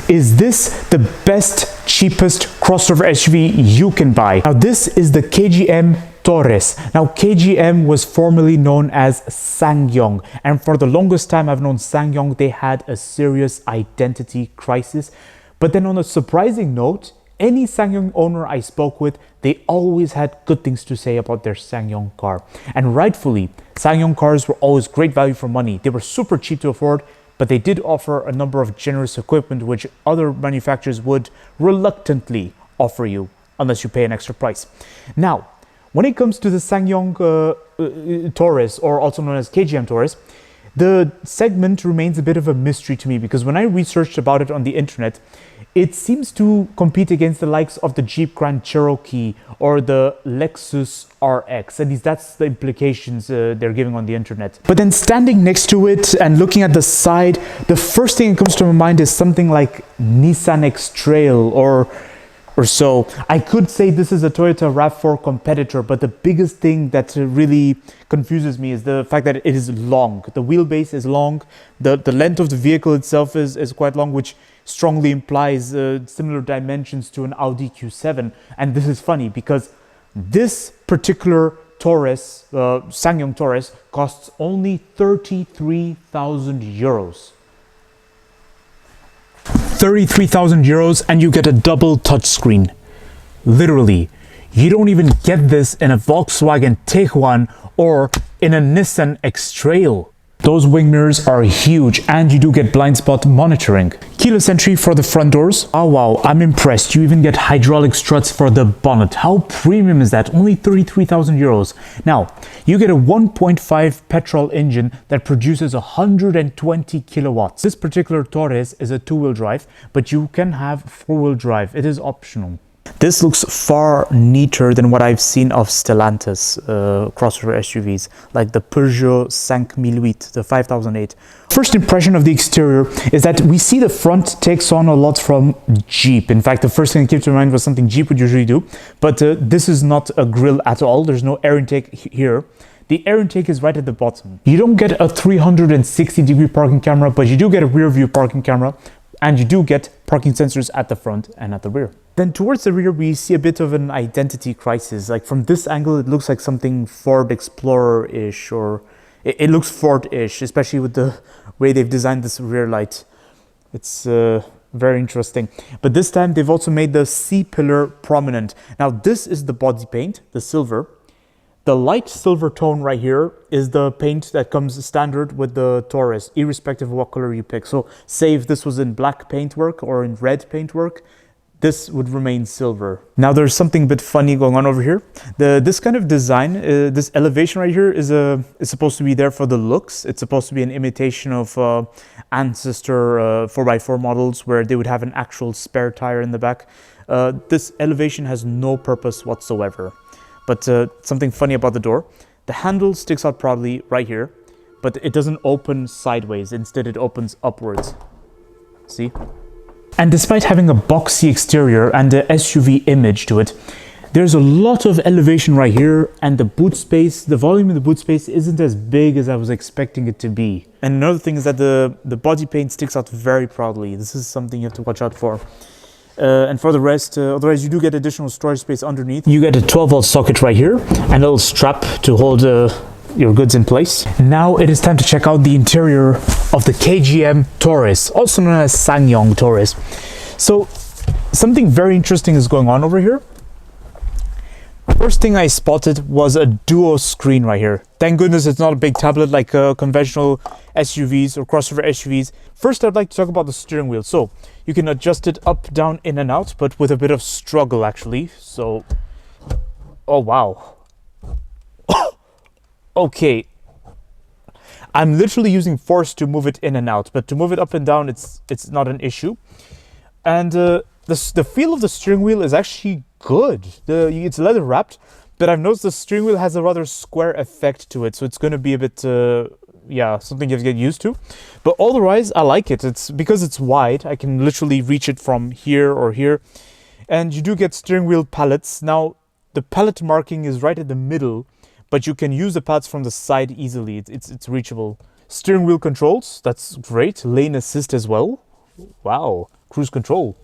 Is this the best, cheapest crossover SUV you can buy? Now this is the KGM Torres. Now KGM was formerly known as Ssangyong, and for the longest time I've known Ssangyong, they had a serious identity crisis. But then on a surprising note, any Ssangyong owner I spoke with, they always had good things to say about their Ssangyong car. And rightfully, Ssangyong cars were always great value for money. They were super cheap to afford, but they did offer a number of generous equipment which other manufacturers would reluctantly offer you unless you pay an extra price. Now, when it comes to the Ssangyong Torres, or also known as KGM Torres, the segment remains a bit of a mystery to me, because when I researched about it on the internet, it seems to compete against the likes of the Jeep Grand Cherokee or the Lexus RX. At least that's the implications they're giving on the internet. But then standing next to it and looking at the side, the first thing that comes to my mind is something like Nissan X-Trail or so. I could say this is a Toyota RAV4 competitor, but the biggest thing that really confuses me is the fact that it is long. The wheelbase is long, the length of the vehicle itself is quite long, which strongly implies similar dimensions to an Audi Q7. And this is funny because this particular Torres, Ssangyong Torres, costs only 33,000 euros. 33,000 euros and you get a double touchscreen. Literally, you don't even get this in a Volkswagen Tiguan or in a Nissan X-Trail. Those wing mirrors are huge, and you do get blind spot monitoring. Keyless entry for the front doors. Oh wow, I'm impressed. You even get hydraulic struts for the bonnet. How premium is that? Only 33,000 euros. Now, you get a 1.5 petrol engine that produces 120 kilowatts. This particular Torres is a two-wheel drive, but you can have four-wheel drive. It is optional. This looks far neater than what I've seen of Stellantis crossover SUVs, like the Peugeot 5008, the 5008. First impression of the exterior is that we see the front takes on a lot from Jeep. In fact, the first thing that came to mind was something Jeep would usually do, but this is not a grille at all. There's no air intake here. The air intake is right at the bottom. You don't get a 360-degree parking camera, but you do get a rear view parking camera, and you do get parking sensors at the front and at the rear. Then towards the rear, we see a bit of an identity crisis. Like from this angle, it looks like something Ford Explorer-ish, or it looks Ford-ish, especially with the way they've designed this rear light. It's very interesting. But this time, they've also made the C-pillar prominent. Now, this is the body paint, the silver. The light silver tone right here is the paint that comes standard with the Torres, irrespective of what color you pick. So say if this was in black paintwork or in red paintwork, this would remain silver. Now there's something a bit funny going on over here. This kind of design, this elevation right here is supposed to be there for the looks. It's supposed to be an imitation of ancestor 4x4 models where they would have an actual spare tire in the back. This elevation has no purpose whatsoever. But something funny about the door, the handle sticks out proudly right here, but it doesn't open sideways. Instead, it opens upwards. See? And despite having a boxy exterior and the SUV image to it, there's a lot of elevation right here, and the boot space, the volume in the boot space isn't as big as I was expecting it to be. And another thing is that the body paint sticks out very proudly. This is something you have to watch out for. And for the rest, otherwise you do get additional storage space underneath. You get a 12-volt socket right here and a little strap to hold your goods in place. Now it is time to check out the interior of the KGM Torres, also known as Ssangyong Torres. So something very interesting is going on over here. First thing I spotted was a duo screen right here. Thank goodness it's not a big tablet like conventional SUVs or crossover SUVs. First, I'd like to talk about the steering wheel. So you can adjust it up, down, in and out, but with a bit of struggle actually. So, oh wow. Okay. I'm literally using force to move it in and out, but to move it up and down, it's not an issue. And the feel of the steering wheel is actually good. It's leather wrapped, but I've noticed the steering wheel has a rather square effect to it, so it's going to be a bit something you have to get used to. But otherwise, I like it. It's because it's wide. I can literally reach it from here or here, and you do get steering wheel pallets. Now the pallet marking is right at the middle, but you can use the pads from the side easily. It's reachable. Steering wheel controls, that's great. Lane assist as well. Wow. cruise control.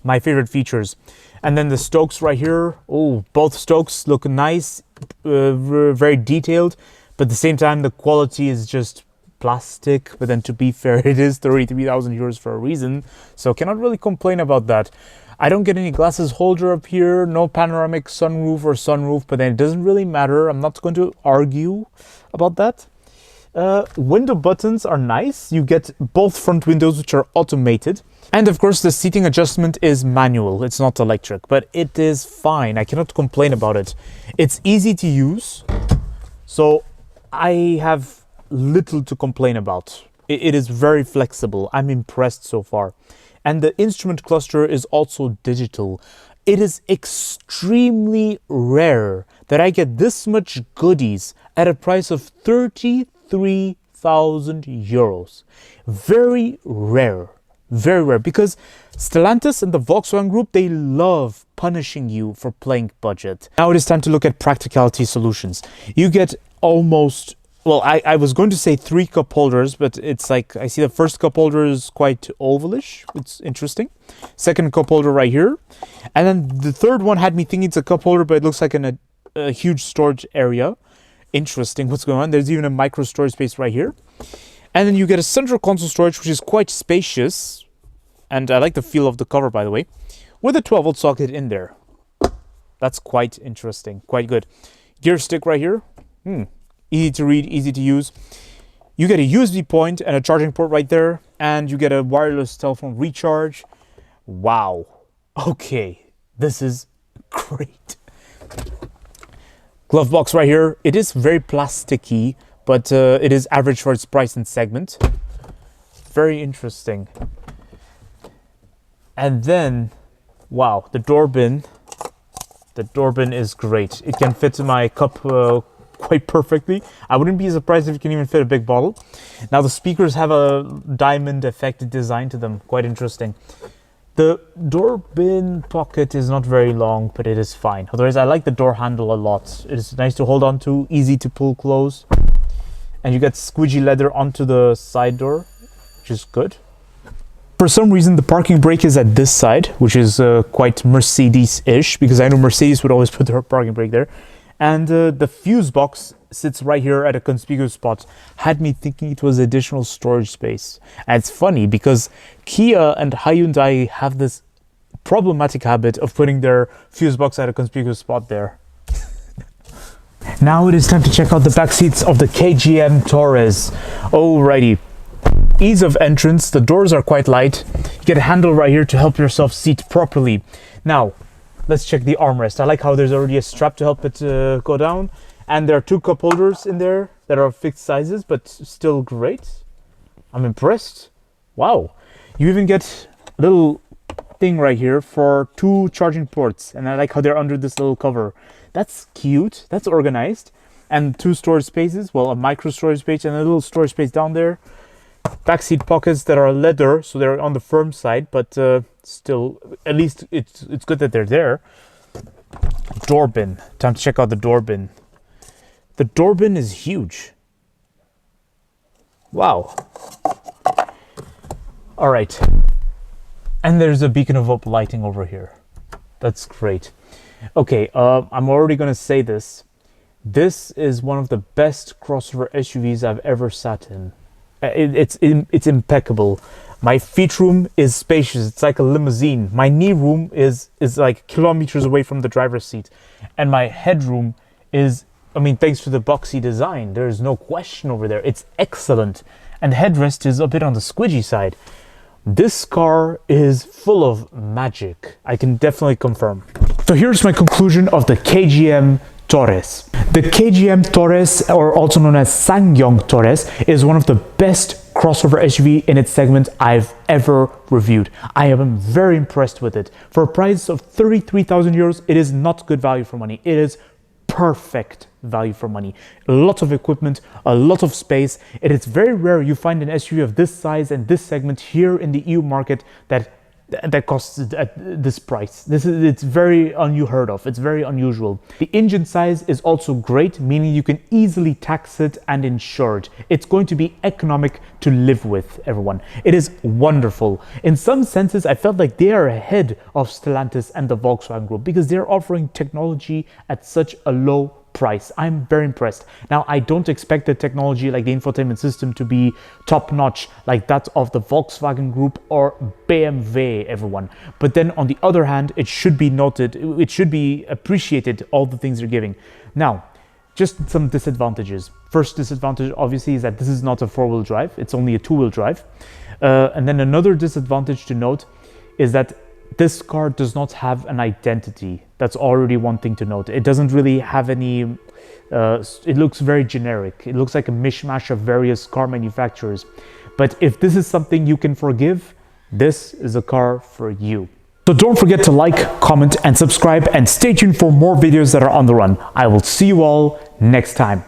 My favorite features. And then the Stokes right here. Oh, both Stokes look nice, very detailed, but at the same time the quality is just plastic. But then to be fair, it is 33,000 euros for a reason, so cannot really complain about that. I don't get any glasses holder up here, no panoramic sunroof, but then it doesn't really matter. I'm not going to argue about that. Window buttons are nice. You get both front windows, which are automated. And of course, the seating adjustment is manual. It's not electric, but it is fine. I cannot complain about it. It's easy to use, so I have little to complain about. It is very flexible. I'm impressed so far. And the instrument cluster is also digital. It is extremely rare that I get this much goodies at a price of 33,000 euros. Very rare. Very rare, because Stellantis and the Volkswagen Group, they love punishing you for playing budget. Now it is time to look at practicality solutions. You get almost, well, I was going to say 3 cup holders, but it's like, I see the first cup holder is quite ovalish. It's interesting. Second cup holder right here. And then the third one had me thinking it's a cup holder, but it looks like a huge storage area. Interesting what's going on. There's even a micro storage space right here. And then you get a central console storage, which is quite spacious. And I like the feel of the cover, by the way, with a 12-volt socket in there. That's quite interesting, quite good. Gear stick right here. Easy to read, easy to use. You get a USB point and a charging port right there. And you get a wireless telephone recharge. Wow. Okay, this is great. Glove box right here. It is very plasticky, but it is average for its price and segment. Very interesting. And then, wow, the door bin. The door bin is great. It can fit in my cup quite perfectly. I wouldn't be surprised if it can even fit a big bottle. Now the speakers have a diamond effect design to them. Quite interesting. The door bin pocket is not very long, but it is fine. Otherwise, I like the door handle a lot. It is nice to hold on to, easy to pull close. And you get squidgy leather onto the side door, which is good. For some reason, the parking brake is at this side, which is quite Mercedes-ish, because I know Mercedes would always put their parking brake there. And the fuse box sits right here at a conspicuous spot. Had me thinking it was additional storage space. And it's funny because Kia and Hyundai have this problematic habit of putting their fuse box at a conspicuous spot there. Now it is time to check out the back seats of the KGM Torres. Alrighty. Ease of entrance. The doors are quite light. You get a handle right here to help yourself seat properly. Now, let's check the armrest. I like how there's already a strap to help it go down. And there are 2 cup holders in there that are fixed sizes, but still great. I'm impressed. Wow. You even get a little thing right here for 2 charging ports. And I like how they're under this little cover. That's cute. That's organized. And 2 storage spaces. Well, a micro storage space and a little storage space down there. Backseat pockets that are leather, so they're on the firm side, but still, at least it's good that they're there. Door bin. Time to check out the door bin. The door bin is huge. Wow. All right. And there's a beacon of hope lighting over here. That's great. Okay, I'm already going to say this. This is one of the best crossover SUVs I've ever sat in. It's impeccable. My feet room is spacious. It's like a limousine. My knee room is like kilometers away from the driver's seat. And my headroom is, I mean, thanks to the boxy design, there's no question over there. It's excellent. And the headrest is a bit on the squidgy side. This car is full of magic. I can definitely confirm. So here's my conclusion of the KGM Torres. The KGM Torres, or also known as Ssangyong Torres, is one of the best crossover SUV in its segment I've ever reviewed. I am very impressed with it. For a price of 33,000 euros, it is not good value for money. It is perfect value for money. A lot of equipment, a lot of space. It is very rare you find an SUV of this size and this segment here in the EU market that that costs at this price. It's very unheard of. It's very unusual. The engine size is also great, meaning you can easily tax it and insure it. It's going to be economic to live with, everyone. It is wonderful. In some senses, I felt like they are ahead of Stellantis and the Volkswagen Group because they're offering technology at such a low price. I'm very impressed. Now, I don't expect the technology like the infotainment system to be top-notch like that of the Volkswagen Group or BMW, everyone. But then on the other hand, it should be noted, it should be appreciated, all the things they're giving. Now, just some disadvantages. First disadvantage, obviously, is that this is not a four-wheel drive. It's only a two-wheel drive. And then another disadvantage to note is that this car does not have an identity. That's already one thing to note. It doesn't really have any, it looks very generic. It looks like a mishmash of various car manufacturers. But if this is something you can forgive, this is a car for you. So don't forget to like, comment, and subscribe, and stay tuned for more videos that are on the run. I will see you all next time.